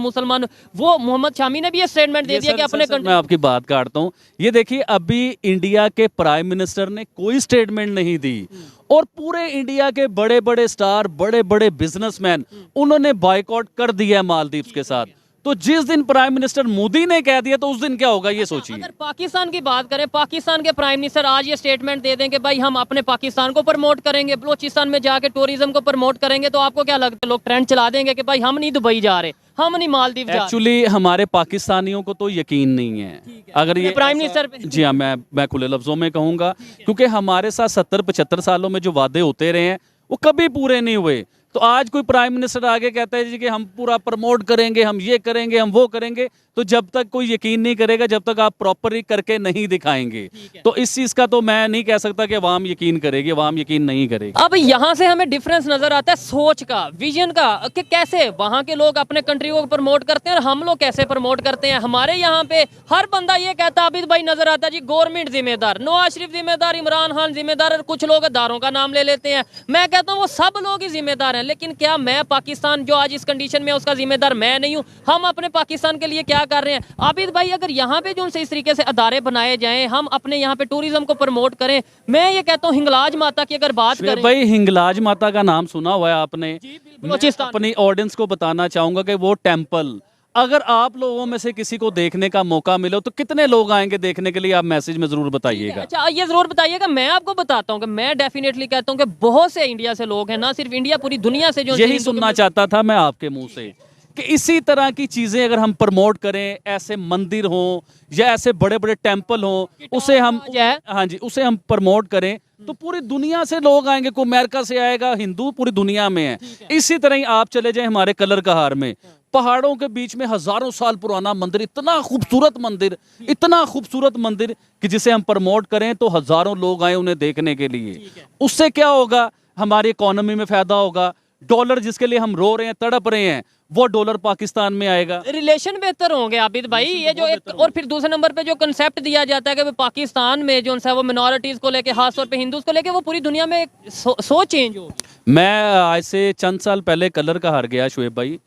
वो मोहम्मद शामी ने भी ये स्टेटमेंट दे दिया कि अपने मैं आपकी बात काटता हूँ। ये देखिए, अभी इंडिया के प्राइम मिनिस्टर ने कोई स्टेटमेंट नहीं दी और पूरे इंडिया के बड़े बड़े स्टार, बड़े बड़े बिजनेसमैन, उन्होंने बायकॉट कर दिया है मालदीव्स के साथ। तो जिस दिन प्राइम मिनिस्टर मोदी ने कह दिया तो उस दिन क्या होगा ये सोचिए। अगर पाकिस्तान की बात करें, पाकिस्तान के प्राइम मिनिस्टर आज ये स्टेटमेंट दे दें कि भाई हम अपने पाकिस्तान को प्रमोट करेंगे, बलोचिस्तान में जाके टूरिज्म को प्रमोट करेंगे, तो आपको क्या लगता है लोग ट्रेंड चला देंगे कि भाई हम नहीं दुबई जा रहे, हम नहीं मालदीव जा रहे? एक्चुअली हमारे पाकिस्तानियों को तो यकीन नहीं है अगर ये प्राइम मिनिस्टर पे। जी हाँ, मैं खुले लफ्जों में कहूंगा, क्योंकि हमारे साथ 70-75 सालों में जो वादे होते रहे हैं वो कभी पूरे नहीं हुए। तो आज कोई प्राइम मिनिस्टर आगे कहता है जी कि हम पूरा प्रमोट करेंगे, हम ये करेंगे, हम वो करेंगे, तो जब तक कोई यकीन नहीं करेगा, जब तक आप प्रॉपरली करके नहीं दिखाएंगे, तो इस चीज़ का तो मैं नहीं कह सकता कि अवाम यकीन करेगी, अवाम यकीन नहीं करेगी। अब यहाँ से हमें डिफरेंस नजर आता है सोच का, विजन का, कि कैसे वहाँ के लोग अपने कंट्री को प्रमोट करते हैं और हम लोग कैसे प्रमोट करते हैं। हमारे यहाँ पे हर बंदा ये कहता है, आबिद भाई नजर आता है जी गवर्नमेंट जिम्मेदार, नवाज शरीफ जिम्मेदार, इमरान खान जिम्मेदार, और कुछ लोग अदारों का नाम ले लेते हैं। मैं कहता हूँ वो सब लोग ही जिम्मेदार हैं, लेकिन क्या मैं पाकिस्तान जो आज इस कंडीशन में उसका जिम्मेदार मैं नहीं हूँ? हम अपने पाकिस्तान के लिए क्या कर रहे हैं? आबिद भाई अगर यहाँ पे जो उनसे इस तरीके से अदारे बनाए जाएं, हम अपने यहाँ पे टूरिज्म को प्रमोट करें, मैं ये कहता हूँ हिंगलाज माता की अगर बात करें, भाई हिंगलाज माता का नाम सुना हुआ है आपने? बलूचिस्तान अपनी ऑडियंस को बताना चाहूंगा कि वो टेम्पल अगर आप लोगों में से किसी को देखने का मौका मिले तो कितने लोग आएंगे देखने के लिए? आप मैसेज में जरूर बताइएगा। अच्छा ये जरूर बताइएगा। मैं आपको बताता हूँ कि मैं डेफिनेटली कहता हूँ कि बहुत से इंडिया से लोग हैं, ना सिर्फ इंडिया, पूरी दुनिया से, जो यही सुनना चाहता था मैं आपके मुंह से कि इसी तरह की चीजें अगर हम प्रमोट करें, ऐसे मंदिर हों या ऐसे बड़े बड़े टेम्पल हों, उसे हम, हाँ जी, उसे हम प्रमोट करें तो पूरी दुनिया से लोग आएंगे। कोई अमेरिका से आएगा, हिंदू पूरी दुनिया में है। इसी तरह ही आप चले जाएं हमारे कलर कहार में, पहाड़ों के बीच में हजारों साल पुराना मंदिर, इतना खूबसूरत मंदिर, इतना खूबसूरत मंदिर कि जिसे हम प्रमोट करें तो हजारों लोग आए उन्हें देखने के लिए। उससे क्या होगा? हमारी इकोनॉमी में फायदा होगा। डॉलर जिसके लिए हम रो रहे हैं, तड़प रहे हैं, वो डॉलर पाकिस्तान में आएगा, रिलेशन बेहतर होंगे आबिद भाई। ये जो एक, और फिर दूसरे नंबर पे जो कंसेप्ट दिया जाता है कि पाकिस्तान में जो है वो मिनॉरिटीज को लेके, खास तौर पे हिंदूज को लेके, वो पूरी दुनिया में सोच चेंज होगी। मैं आज से चंद साल पहले कलर कहार गया शुएब भाई,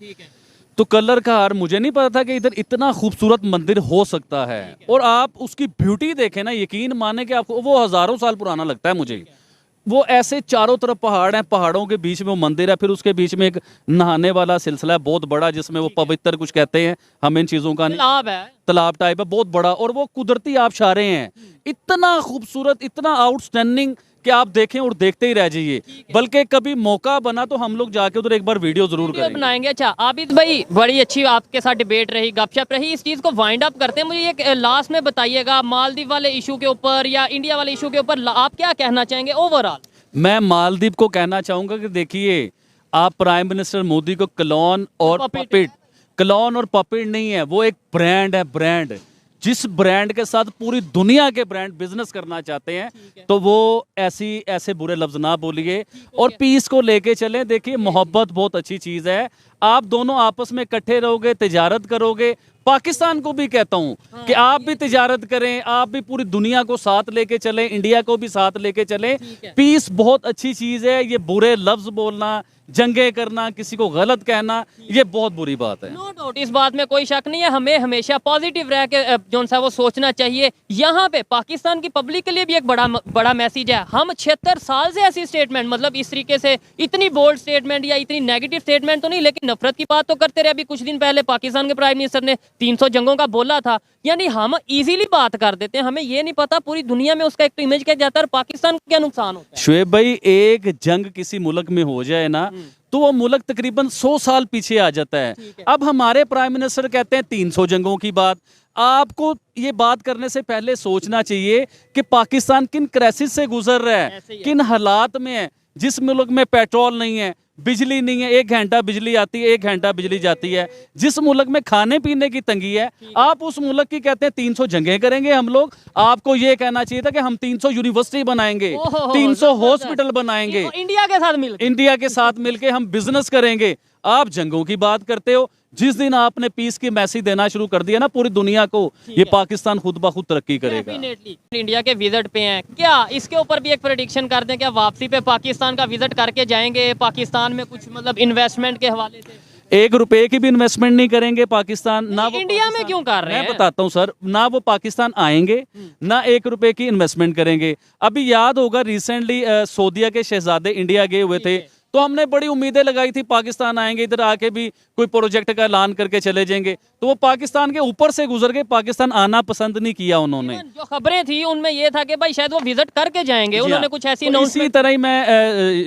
तो कलर कहार मुझे नहीं पता था कि इधर इतना खूबसूरत मंदिर हो सकता है। और आप उसकी ब्यूटी देखें ना, यकीन माने कि आपको वो हजारों साल पुराना लगता है मुझे। वो ऐसे चारों तरफ पहाड़ हैं, पहाड़ों के बीच में वो मंदिर है, फिर उसके बीच में एक नहाने वाला सिलसिला है बहुत बड़ा, जिसमें वो पवित्र कुछ कहते हैं, हम इन चीजों का तालाब है, तालाब टाइप है बहुत बड़ा, और वो कुदरती आबशारें हैं, इतना खूबसूरत, इतना आउटस्टैंडिंग कि आप देखें और देखते ही रह जाइए। बल्कि कभी मौका बना तो हम लोग जाके उधर एक बार वीडियो जरूर बनाएंगे। अच्छा आबिद भाई, बड़ी अच्छी आपके साथ डिबेट रही, गपशप रही, इस चीज को वाइंड अप करते हैं। मुझे ये लास्ट में बताइएगा, मालदीव वाले इशू के ऊपर या इंडिया वाले इशू के ऊपर आप क्या कहना चाहेंगे ओवरऑल? मैं मालदीव को कहना चाहूंगा कि देखिए, आप प्राइम मिनिस्टर मोदी को क्लोन और पपेट, क्लोन और पपेट नहीं है, वो एक ब्रांड है, ब्रांड। जिस ब्रांड के साथ पूरी दुनिया के ब्रांड बिजनेस करना चाहते हैं, तो वो ऐसे बुरे लफ्ज ना बोलिए और पीस को लेके चलें। देखिए, मोहब्बत बहुत अच्छी चीज़ है, आप दोनों आपस में इकट्ठे रहोगे, तिजारत करोगे। पाकिस्तान को भी कहता हूं कि आप भी तिजारत करें, आप भी पूरी दुनिया को साथ लेके चलें, इंडिया को भी साथ लेके चलें। पीस बहुत अच्छी चीज़ है। ये बुरे लफ्ज बोलना, जंगें करना, किसी को गलत कहना, ये बहुत बुरी बात है। नो डाउट, इस बात में कोई शक नहीं है। हमें हमेशा पॉजिटिव रह के जो सा वो सोचना चाहिए। यहाँ पे पाकिस्तान की पब्लिक के लिए भी एक बड़ा मैसेज है। हम 76 साल से ऐसी स्टेटमेंट, मतलब इस तरीके से इतनी बोल्ड स्टेटमेंट या इतनी नेगेटिव स्टेटमेंट तो नहीं, लेकिन नफरत की बात तो करते रहे। अभी कुछ दिन पहले पाकिस्तान के प्राइम मिनिस्टर ने 300 जंगों का बोला था। यानी हम इजीली बात कर देते हैं, हमें ये नहीं पता पूरी दुनिया में उसका एक तो इमेज क्या जाता है और पाकिस्तान को क्या नुकसान होता है। शुएब भाई, एक जंग किसी मुल्क में हो जाए ना, तो वो मुल्क तकरीबन 100 साल पीछे आ जाता है। अब हमारे प्राइम मिनिस्टर कहते हैं 300 जंगों की बात। आपको ये बात करने से पहले सोचना चाहिए कि पाकिस्तान किन क्राइसिस से गुजर रहा है, किन हालात में है। जिस मुल्क में पेट्रोल नहीं है, बिजली नहीं है, 1 घंटा बिजली आती है, 1 घंटा बिजली जाती है, जिस मुल्क में खाने पीने की तंगी है, आप उस मुल्क की कहते हैं 300 जंगें करेंगे हम लोग। आपको ये कहना चाहिए था कि हम 300 यूनिवर्सिटी बनाएंगे, 300 हॉस्पिटल बनाएंगे, इंडिया के साथ मिलकर हम बिजनेस करेंगे। आप जंगों की बात करते हो। जिस दिन आपने पीस की मैसेज देना शुरू कर दिया ना पूरी दुनिया को, ये पाकिस्तान खुद ब खुद तरक्की करेगा। डेफिनेटली इंडिया के विजिट पे हैं, क्या इसके ऊपर भी एक प्रेडिक्शन कर दें, क्या वापसी पे पाकिस्तान का विजिट करके जाएंगे, पाकिस्तान में कुछ मतलब इन्वेस्टमेंट के हवाले से? 1 रुपए की भी इन्वेस्टमेंट नहीं करेंगे पाकिस्तान, ना वो इंडिया में क्यों कर रहे हैं? मैं बताता हूँ सर, ना वो पाकिस्तान आएंगे, ना 1 रुपए की इन्वेस्टमेंट करेंगे। अभी याद होगा रिसेंटली सऊदीया के शहजादे इंडिया गए हुए थे, तो हमने बड़ी उम्मीदें लगाई थी पाकिस्तान आएंगे, इधर आके भी कोई प्रोजेक्ट का ऐलान करके चले जाएंगे, तो वो पाकिस्तान के ऊपर से गुजर गए, पाकिस्तान आना पसंद नहीं किया उन्होंने। जो खबरें थी उनमें ये था कि भाई शायद वो विजिट करके जाएंगे, उन्होंने कुछ ऐसी तो इसी तरह ही मैं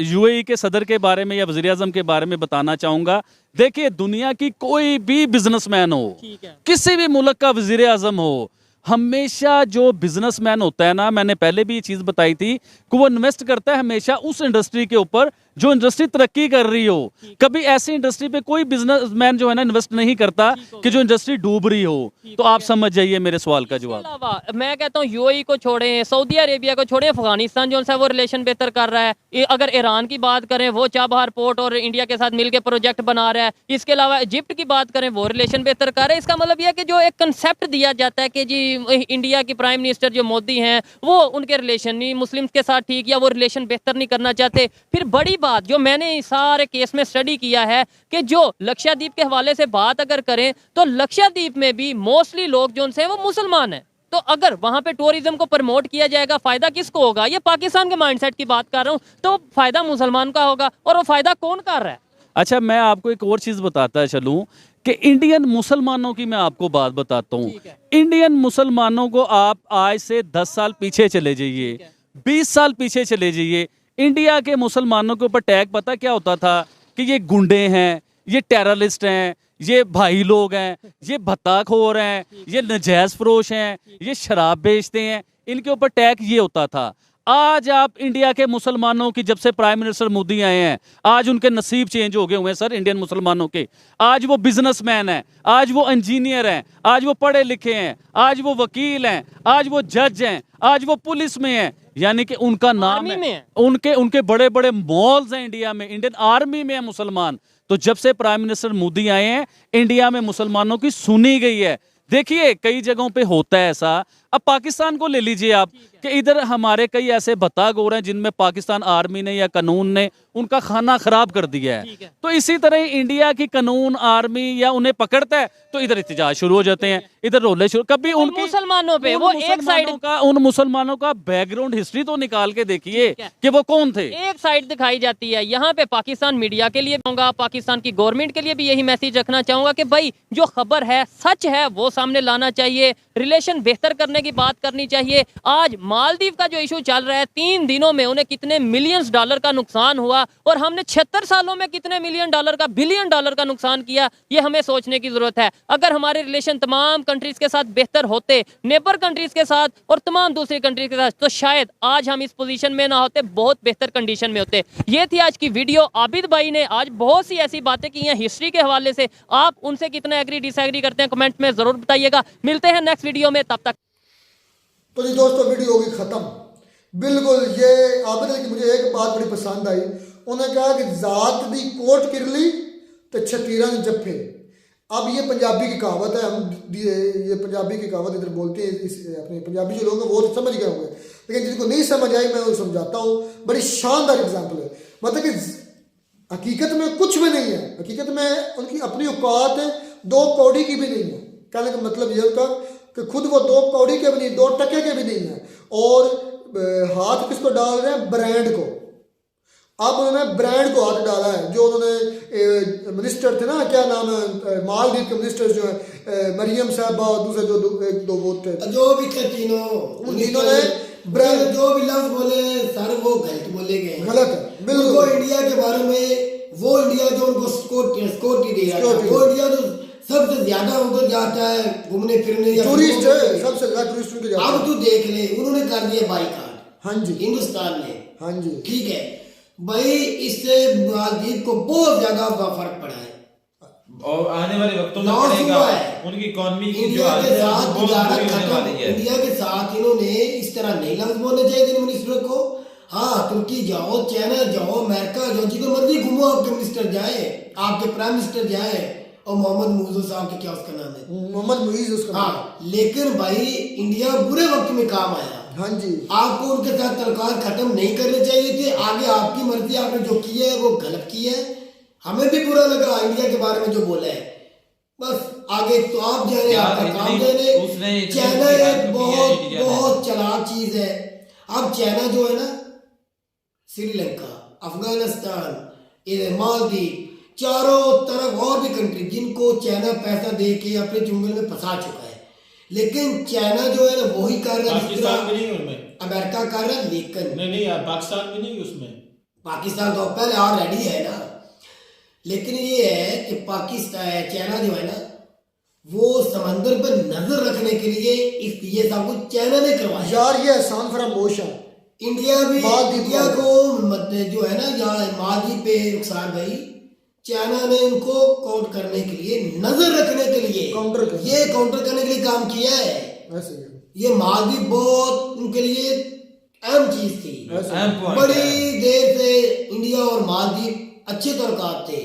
यूएई के सदर के बारे में या वज़ीर आज़म के बारे में बताना चाहूंगा। देखिए, दुनिया की कोई भी बिजनेसमैन हो, किसी भी मुल्क का वज़ीर आज़म हो, हमेशा जो बिजनेसमैन होता है ना, मैंने पहले भी ये चीज़ बताई थी कि वो इन्वेस्ट करता है हमेशा उस इंडस्ट्री के ऊपर जो इंडस्ट्री तरक्की कर रही हो। कभी ऐसी इंडस्ट्री पे कोई बिजनेसमैन जो है ना इन्वेस्ट नहीं करता कि जो इंडस्ट्री डूब रही हो। तो आप समझ जाइए मेरे सवाल का जवाब। अलावा मैं कहता हूँ यूएई को छोड़ें, सऊदी अरेबिया को छोड़ें, अफगानिस्तान जो है वो रिलेशन बेहतर कर रहा है। अगर ईरान की बात करें, वो चाबहार पोर्ट और इंडिया के साथ मिलकर प्रोजेक्ट बना रहा है। इसके अलावा इजिप्ट की बात करें, वो रिलेशन बेहतर कर रहा है। इसका मतलब यह है कि जो एक कंसेप्ट दिया जाता है कि जी इंडिया की प्राइम मिनिस्टर जो मोदी हैं वो उनके रिलेशन नहीं मुस्लिम्स के साथ ठीक, या वो रिलेशन बेहतर नहीं करना चाहते। फिर बड़ी बात जो मैंने इस सारे केस में स्टडी किया है कि जो लक्षद्वीप के हवाले से बात अगर करें तो लक्षद्वीप में भी मोस्टली लोग जो उनसे वो मुसलमान हैं। तो अगर वहां पे टूरिज्म को प्रमोट किया जाएगा, फायदा किसको होगा? ये पाकिस्तान के माइंडसेट की बात कर रहा हूं, तो फायदा मुसलमान का होगा। और वो फायदा कौन कर रहा है? अच्छा, मैं आपको एक और चीज बताता चलूं कि इंडियन मुसलमानों की मैं आपको बात बताता हूँ। इंडियन मुसलमानों को आप आज से 10 साल पीछे चले जाइए, 20 साल पीछे चले जाइए, इंडिया के मुसलमानों के ऊपर टैग पता क्या होता था कि ये गुंडे हैं, ये टेररिस्ट हैं, ये भाई लोग हैं, ये भत्ताखोर हैं, ये नजायज फरोश हैं, ये शराब बेचते हैं, इनके ऊपर टैग ये होता था। आज आप इंडिया के मुसलमानों की, जब से प्राइम मिनिस्टर मोदी आए हैं, आज उनके नसीब चेंज हो गए हुए हैं सर इंडियन मुसलमानों के। आज वो बिजनेसमैन हैं, आज वो इंजीनियर हैं, आज वो पढ़े लिखे हैं, आज वो वकील हैं, आज वो जज हैं, आज वो पुलिस में हैं, यानी कि उनका नाम है, उनके बड़े बड़े मॉल्स हैं इंडिया में, इंडियन आर्मी में है मुसलमान। तो जब से प्राइम मिनिस्टर मोदी आए हैं, इंडिया में मुसलमानों की सुनी गई है। देखिए, कई जगहों पे होता है ऐसा। अब पाकिस्तान को ले लीजिए आप, कि इधर हमारे कई ऐसे भत्ताखोर हैं जिनमें पाकिस्तान आर्मी ने या कानून ने उनका खाना खराब कर दिया है। तो इसी तरह इंडिया की कानून, आर्मी या उन्हें पकड़ता है तो इधर एहतजाज शुरू हो जाते हैं, इधर रोले शुरू। कभी उनकी मुसलमानों पे वो एक साइड का, उन मुसलमानों का बैकग्राउंड हिस्ट्री तो निकाल के देखिए कि वो कौन थे। एक साइड दिखाई जाती है। यहाँ पे पाकिस्तान मीडिया के लिए कहूँगा, पाकिस्तान की गवर्नमेंट के लिए भी यही मैसेज रखना चाहूंगा कि भाई जो खबर है सच है वो सामने लाना चाहिए, रिलेशन बेहतर करने की बात करनी चाहिए। आज मालदीव का जो इशू चल रहा है, 3 दिनों में उन्हें कितने मिलियंस डॉलर का नुकसान हुआ और हमने 76 सालों में कितने मिलियन डॉलर का, बिलियन डॉलर का नुकसान किया, ये हमें सोचने की जरूरत है। अगर हमारे रिलेशन तमाम कंट्रीज के साथ बेहतर होते, नेबर कंट्रीज के साथ और तमाम दूसरी कंट्रीज के साथ, तो शायद आज हम इस पोजीशन में ना होते, बहुत बेहतर कंडीशन में होते। ये थी आज की वीडियो। आबिद भाई ने आज बहुत सी ऐसी बातें की हैं हिस्ट्री के हवाले से, आप उनसे कितना एग्री डिसएग्री करते हैं कमेंट में जरूर बताइएगा। मिलते हैं नेक्स्ट वीडियो में, तब तक। तो जी दोस्तों, वीडियो होगी ख़त्म। बिल्कुल, ये आबिद अली की मुझे एक बात बड़ी पसंद आई। उन्होंने कहा कि ज़ात दी कोट किरली तो छतीरा जप्फे। अब ये पंजाबी की कहावत है, हम ये पंजाबी की कहावत इधर बोलते हैं, अपने पंजाबी जो लोग हैं वो तो समझ गए होंगे, लेकिन जिनको नहीं समझ आई मैं वो समझाता हूँ। बड़ी शानदार एग्जाम्पल है। मतलब कि हकीकत में कुछ भी नहीं है, हकीकत में उनकी अपनी औकात 2 कौड़ी की भी नहीं है। कहने का मतलब ये होता कि खुद वो 2 कौड़ी के भी नहीं, 2 टके के भी नहीं है, और हाथ किसको डाल रहे हैं? ब्रांड को। अब उन्होंने ब्रांड को हाथ डाला है। जो उन्होंने मिनिस्टर थे ना, क्या नाम है, मालदीव के मिनिस्टर जो है, मरियम साहबा और दूसरे जो 1-2 वो थे, जो भी थे तीनों, उन तीनों ने ब्रांड, जो भी लफ्ज बोले सर वो गलत बोले गए, गलत है बिल्कुल। वो इंडिया के बारे में, वो इंडिया जो उनको सिक्योरिटी दे रहा है, वो इंडिया जो सबसे ज्यादा उधर जाता है घूमने फिरने, टूरिस्ट है, सबसे ज्यादा टूरिस्ट उनके जाते हैं। अब तू देख ले, उन्होंने कर दिया बाइकाट। हाँ जी, हिंदुस्तान ने। हाँ जी, ठीक है भाई, इससे मालदीव को बहुत ज्यादा फर्क पड़ा है और आने वाले वक्तों में लॉस पड़ेगा। हुआ है। उनकी इकोनॉमी की जो इंडिया हालत के है वो साथ बहुत गुजारा बुरी होने खत्म। वाली है। इंडिया के साथ इन्होंने इस तरह नहीं लफ्ज बोलने चाहिए थे मिनिस्टर को। हाँ तुर्की जाओ, चाइना जाओ, अमेरिका जाओ, जिधर मर्जी घूमो, आपके मिनिस्टर जाए, आपके प्राइम मिनिस्टर जाए, और मोहम्मद मुइज़ साहब के क्या उसका नाम है, मोहम्मद मुइज़ उसका हाँ, लेकिन भाई इंडिया बुरे वक्त में काम आया। हाँ जी, आपको उनके साथ तलकार खत्म नहीं करने चाहिए थे। आगे आपकी मर्जी, आपने जो किया है वो गलत किया है। हमें भी बुरा लगा इंडिया के बारे में जो बोला है, बस आगे तो आप जाने, यार, आपका काम उसने देने। इतनी चाइना बात एक की है बहुत इंडिया ने। बहुत चालाक चीज है। अब चाइना जो है ना, श्रीलंका, अफगानिस्तान, ये मालदीव, चारों तरफ और भी कंट्री जिनको चाइना पैसा दे के अपने चुंगल में फंसा चुका है, लेकिन चाइना जो है ना वही कर रहा है जिस पाकिस्तान भी तरह नहीं उनमें, अमेरिका कर रहा है। लेकिन नहीं यार, पाकिस्तान भी नहीं उसमें। पाकिस्तान तो पहले ऑलरेडी है ना, लेकिन ये है कि पाकिस्तान चाइना जो है ना वो समंदर पर नजर रखने के लिए ये सब कुछ चाइना ने करवाया। यार ये एहसान फरामोश है। इंडिया भी, मालदीव इंडिया को जो है ना यहाँ मालदीव पे रुखसार भाई, चाइना ने उनको काउंट करने के लिए, नजर रखने के लिए, काउंटर करने ये काउंटर करने के लिए काम किया है। ऐसे ही ये मालदीव बहुत उनके लिए अहम चीज थी। अहम point बड़ी है। देर से इंडिया और मालदीव अच्छे तल्लुकात थे,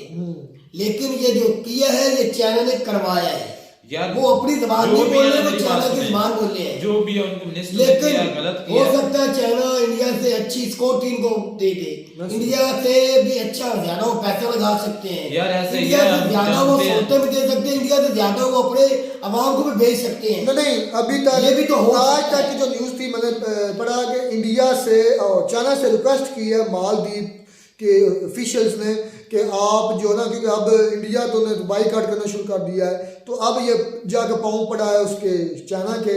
लेकिन ये जो किया है ये चाइना ने करवाया है। यार, वो अपनी जबान जो नहीं भी बोल है रहे, वो मेरी चाइना बात की सुने। जबान बोल रहे हैं। जो भी है उनको मिनिस्टर ने लेकिन किया, गलत हो किया। सकता है चाइना इंडिया से अच्छी स्कोर टीम को दे दे, इंडिया से भी अच्छा ज्यादा वो पैसा लगा सकते हैं यार, ऐसे ही इंडिया है, से हम ज्यादा वो जानते हैं। सौते भी दे सकते हैं, इंडिया से ज्यादा वो अपने अवाम को भी भेज सकते हैं। नहीं अभी तक ये भी तो हो आज सकता तक है। की जो न्यूज़ थी मैंने पढ़ा कि इंडिया से और चाइना से रिक्वेस्ट की है मालदीव के ऑफिशियल्स ने कि आप जो ना, क्योंकि अब इंडिया तो ने बाईकाट करना शुरू कर दिया है, तो अब ये जाके पाँव पड़ा है उसके चाइना के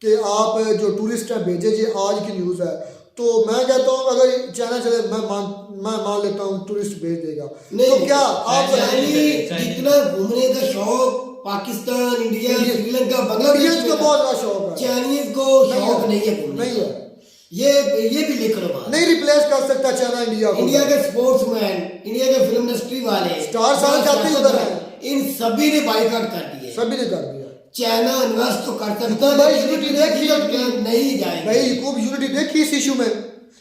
कि आप जो टूरिस्ट हैं भेजे। ये आज की न्यूज़ है, तो मैं कहता हूँ अगर चाइना चले मैं मान लेता हूँ टूरिस्ट भेज देगा। नहीं, तो क्या आप चाइनीज जितना घूमने का शौक पाकिस्तान, इंडिया, श्रीलंका, बांग्लादेश इंडियंस को में बहुत बड़ा शौक है, चाइनीज को शौक नहीं है घूमने नहीं का। है, ये भी लिख लो बात। नहीं रिप्लेस कर सकता चाइना इंडिया को। इंडिया के स्पोर्ट्समैन, इंडिया के फिल्म इंडस्ट्री वाले, स्टार साल जाते ही उधर हैं। इन सभी ने बाइकआउट कर दिए। सभी ने कर दिया। चाइना इन्वेस्ट तो कर सकता भाई, है, यूनिटी लेकिन देखी उनकी। नहीं जाएंगे। भाई खूब यूनिटी देखी इस इशू में,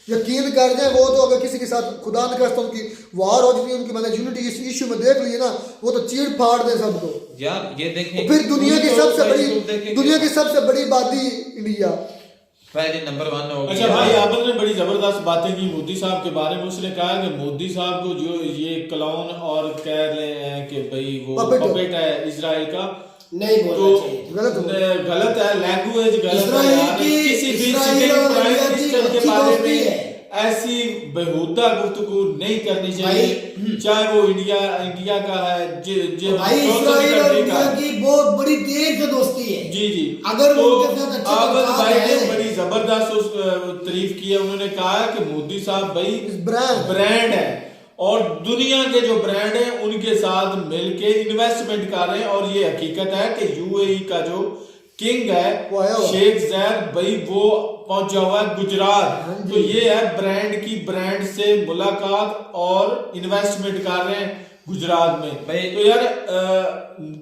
यकीन कर दें वो तो अगर किसी के साथ खुदा न करता उनकी वार हो जाती है, उनकी मैंने यूनिटी इस इशू में देख ली है ना, वो तो चीड़ फाड़ दे सबको। यार ये देखें, और फिर दुनिया की सबसे देखें बड़ी आबादी इंडिया। पहले नंबर 1 हो अच्छा भाई, आपने ने बड़ी जबरदस्त बातें की मोदी साहब के बारे में। उसने कहा कि मोदी साहब को जो ये क्लाउन और कह रहे हैं कि भाई वो पपेट है इजराइल का, नहीं तो बोलना चाहिए। गलत है, लैंग्वेज गलत है इजराइल यार। की- किसी भी इजराइल सिटिंग और प्राइम इंडिया की मिनिस्टर के अच्छी बारे दोस्ती है। में ऐसी बेहुदा गुफ्तगू नहीं करनी चाहिए, चाहे वो इंडिया का है, भाई इजराइल और इंडिया की बहुत बड़ी देर से दोस्ती है। जी अगर तो उनके साथ अच्छा आबद बर्ताव भाई ने है। बड़ी जबरदस्त उस तारीफ की है। उन्होंने कहा कि मोदी साहब भाई ब्रांड है और दुनिया के जो ब्रांड है उनके साथ मिलके इन्वेस्टमेंट कर रहे हैं, और ये हकीकत है कि यूएई का जो किंग है शेख ज़ैद भाई वो पहुंचा हुआ है गुजरात। तो ये है ब्रांड से मुलाकात और इन्वेस्टमेंट कर रहे हैं गुजरात में। तो यार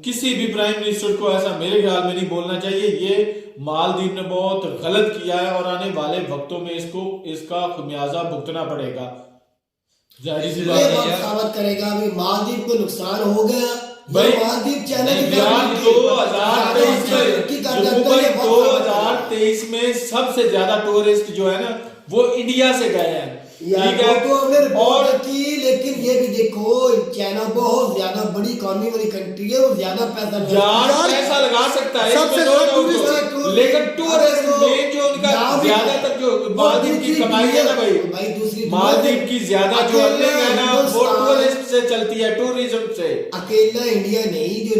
किसी भी प्राइम मिनिस्टर को ऐसा मेरे ख्याल में नहीं बोलना चाहिए। ये मालदीव ने बहुत गलत किया है और आने वाले वक्तों में इसका खमियाजा भुगतना पड़ेगा। जाहिर सी बात ये है वक्त यार। साबित करेगा अभी मालदीव को नुकसान हो गया भाई, मालदीव चाइना की यार 2023 में सबसे ज्यादा टूरिस्ट जो है ना वो इंडिया से गए हैं। ठीक है, तो हमने और रिपोर्ट की, लेकिन ये भी देखो चाइना बहुत ज्यादा बड़ी इकोनॉमी वाली कंट्री है, वो ज्यादा पैसा यार यार, पैसा लगा सकता है सबसे इसमें बड़ा no doubt टूरिस्ट है। लेकिन टूरिस्ट में जो उनका ज्यादातर जो मालदीव की कमाई है ना भाई दूसरी मालदीव की ज्यादा जो अर्निंग है ना वो हिंदुस्तान- टूरिस्ट से चलती है, टूरिज्म से। अकेला इंडिया नहीं जो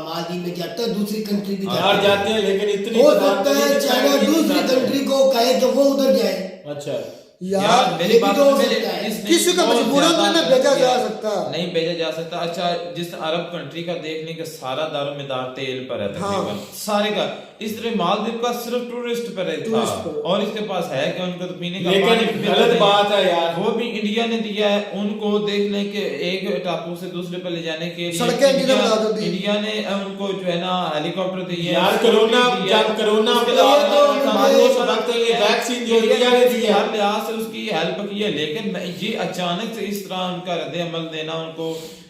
मालदीव में जाता है, दूसरी कंट्री भी यार जाते हैं, लेकिन इतनी हो तादाद सकता नहीं है जितना चाइना कि दूसरी जाते हैं। कंट्री को कहे कि वो उधर जाए। अच्छा यार मेरी ये भी बात तो हो मेरे सकता है। इसने किसी का बहुत मजबूरन ज्यादा नहीं गलत भेजा किया। जा सकता। नहीं भेजा जा सकता। अच्छा जिस अरब कंट्री का देखने का सारा दारोमदार तेल पर है तकरीबन सारे का, इस तरह मालदीव का सिर्फ टूरिस्ट पर ही था टूरिस्ट पर। और इसके पास है कि उनको तो पीने का लेकिन पानी भी मिलता गलत नहीं। बात है यार। वो भी इंडिया ने दिया है उनको। देख लें कि एक टापू से दूसरे पर ले जाने के लिए सड़कें इंडिया ने बना दी। इंडिया ने उनको जो है ना हेलीकॉप्टर दिए हैं, यार सिक्योरिटी कोरोना दी है। जब कोरोना उसके हुआ अलावा तो हमारे उस वक्त ये वैक्सीन जो इंडिया ने दी है, हर लिहाज से उसकी हेल्प की है। लेकिन ये अचानक से इस तरह उनका रद्द अमल देना उनको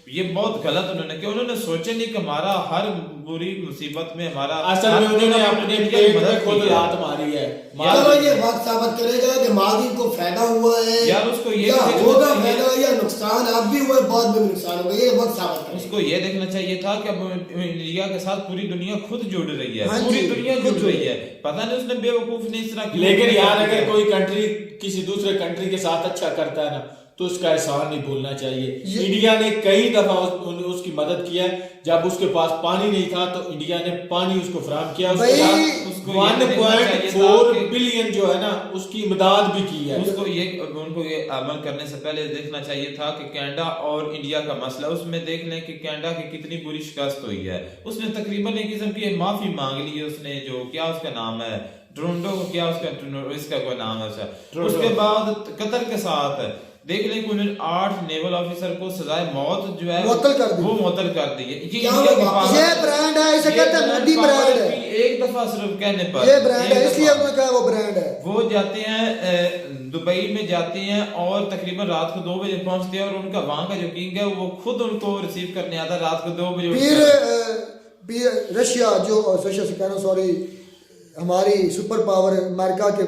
ये बहुत गलत उन्होंने कि उन्होंने सोचा नहीं कि हमारा हर बुरी मुसीबत में हमारा असल में उन्होंने अपने पेट में खुद लात मारी है। चलो ये वक्त साबित करेगा कि मालदीव को फायदा हुआ है यार उसको ये या देखना होगा चाहिए। फायदा या नुकसान अब भी हुआ है, बाद में भी नुकसान होगा, ये वक्त साबित करेगा। उसको ये देखना चाहिए था कि अब इंडिया के साथ पूरी दुनिया खुद जुड़ रही है, हाँ जी, पूरी दुनिया खुद जुड़ रही है। पता नहीं उसने बेवकूफ ने इस तरह क्यों लेकिन किया। यार अगर कोई कंट्री किसी दूसरे कंट्री के साथ अच्छा करता है ना तो उसका एहसान नहीं भूलना चाहिए। इंडिया ने कई दफा उसकी मदद किया है। जब उसके पास पानी नहीं था तो इंडिया ने पानी उसको फराहम किया। भाई, उसको ये देखना चाहिए था 1.4 कि- बिलियन जो है ना उसकी इमदाद भी की है। उनको ये अमल करने से पहले देखना चाहिए था कि कनाडा और इंडिया का मसला, उसमें देख लें कि कनाडा की कितनी बुरी शिकस्त हुई है। उसने तकरीबन एक किस्म की माफी मांग ली है। उसने जो क्या उसका नाम है ट्रोंडो को क्या इसका कोई नाम है उसका। उसके बाद कतर के साथ देख लें कि उन्होंने 8 नेवल ऑफिसर को सजाए मौत जो है मुअत्तल कर दी। वो मुअत्तल कर दी है। ये क्या इंडिया की हुआ? पावर- ये ब्रांड है, इसे ये कहते हैं मोदी ब्रांड है। एक दफा सिर्फ कहने पर ये ब्रांड है, एक इसलिए दफा। उन्होंने कहा वो ब्रांड है। वो जाते हैं दुबई में जाते हैं और तकरीबन रात को 2 बजे पहुंचते हैं और उनका वहां का जो किंग है वो खुद उनको रिसीव करने आता है रात को 2 बजे फिर रशिया जो रशिया से कहना सॉरी हमारी सुपर पावर अमेरिका के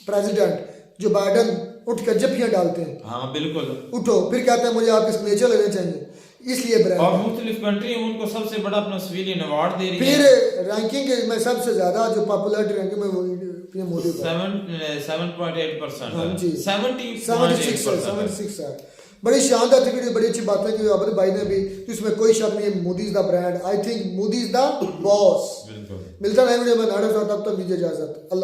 प्रेसिडेंट जो बाइडन उठ कर जफ्फियां डालते हैं, हाँ बिल्कुल। उठो, फिर कहते हैं मुझे आपके सिग्नेचर लेने चाहिए, इसलिए ब्रांड और है। मुख्तलिफ कंट्री उनको सबसे बड़ा अपना सिविलियन अवार्ड दे रही फिर है। रैंकिंग में सबसे ज्यादा जो पॉपुलैरिटी रैंकिंग में वो पीएम मोदी का 7.8%। हाँ जी 76 है, 70.8%। 76 है। बड़ी शानदार थी वीडियो, बड़ी अच्छी बात है कि अपने भाई ने भी, तो इसमें कोई शक नहीं है, Modi is the brand. I think Modi is the boss. बिल्कुल। मिलता है वीडियो में, तब तक दीजिए इजाजत। अल्लाह।